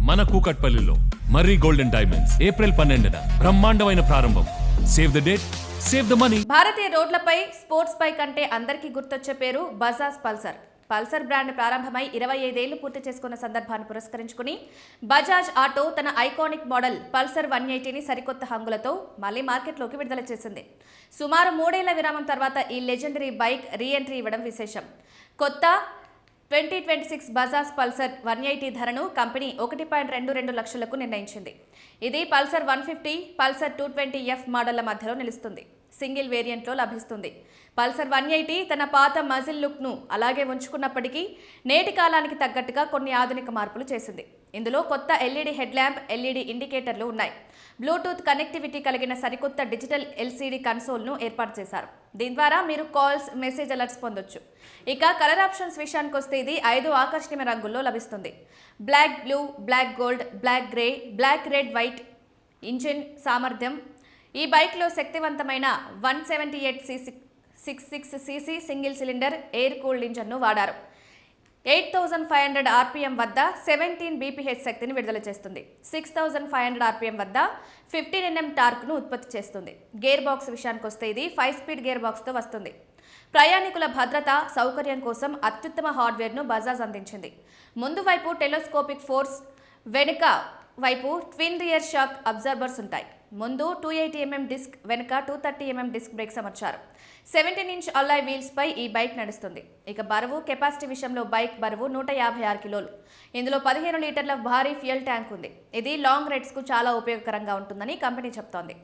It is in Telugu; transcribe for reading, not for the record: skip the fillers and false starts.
మన కూకట్పల్లిలో మర్రి గోల్డెన్ డైమండ్స్ ఏప్రిల్ 12న బ్రహ్మాండమైన ప్రారంభం. Save the date, save the money. భారతీయ రోడ్లపై స్పోర్ట్స్ బైక్ అంటే అందరికీ గుర్తొచ్చే పేరు బజాజ్ పల్సర్. పల్సర్ బ్రాండ్ ప్రారంభమై 25 ఏళ్లు పూర్తి చేసుకున్న సందర్భాన్ని పురస్కరించుకుని బజాజ్ ఆటో తన ఐకానిక్ మోడల్ పల్సర్ 180ని సరికొత్త హంగులతో మళ్లీ మార్కెట్లోకి విడుదల చేసింది. సుమారు 3 ఏళ్ల విరామం తర్వాత ఈ లెజెండరీ బైక్ రీ ఎంట్రీ ఇవ్వడం విశేషం. కొత్త 2026 బజాజ్ పల్సర్ 180 ధరను కంపెనీ 1.22 లక్షలకు నిర్ణయించింది. ఇది పల్సర్ 150, పల్సర్ 220F మోడళ్ల మధ్యలో నిలుస్తుంది. సింగిల్ వేరియంట్లో లభిస్తుంది. పల్సర్ 180 తన పాత మజిల్ లుక్ను అలాగే ఉంచుకున్నప్పటికీ నేటి కాలానికి తగ్గట్టుగా కొన్ని ఆధునిక మార్పులు చేసింది. ఇందులో కొత్త ఎల్ఈడి హెడ్ ల్యాంప్, ఎల్ఈడి ఇండికేటర్లు ఉన్నాయి. బ్లూటూత్ కనెక్టివిటీ కలిగిన సరికొత్త డిజిటల్ ఎల్సీడీ కన్సోల్ను ఏర్పాటు చేశారు. దీని ద్వారా మీరు కాల్స్, మెసేజ్ అలర్ట్స్ పొందొచ్చు. ఇక కలర్ ఆప్షన్స్ విషయానికి వస్తే ఇది 5 ఆకర్షణీయ రంగుల్లో లభిస్తుంది. Black, blue, black gold, black grey, black red, white. Engine సామర్థ్యం: ఈ బైక్లో శక్తివంతమైన 178cc single cylinder air cooled ఇంజన్ను వాడారు. 8500 RPM వద్ద 17 bph శక్తిని విడుదల చేస్తుంది. 6500 RPM వద్ద 15 Nm టార్క్ను ఉత్పత్తి చేస్తుంది. గేర్ బాక్స్ విషయానికి వస్తే ఇది 5 స్పీడ్ గేర్ బాక్స్తో వస్తుంది. ప్రయాణికుల భద్రత, సౌకర్యం కోసం అత్యుత్తమ హార్డ్వేర్ను బజాజ్ అందించింది. ముందు వైపు టెలిస్కోపిక్ ఫోర్స్, వెనుక వైపు ట్విన్ రియర్ షాక్ అబ్జర్బర్స్ ఉంటాయి. ముందు 280mm డిస్క్, వెనుక 230mm డిస్క్ బ్రేక్స్ అమర్చారు. 17-inch అల్లాయ్ వీల్స్ పై ఈ బైక్ నడుస్తుంది. ఇక బరువు, కెపాసిటీ విషయంలో బైక్ బరువు 156 కిలోలు. ఇందులో 15 లీటర్ల భారీ ఫ్యూయల్ ట్యాంక్ ఉంది. ఇది లాంగ్ రైడ్స్ కు చాలా ఉపయోగకరంగా ఉంటుందని కంపెనీ చెప్తోంది.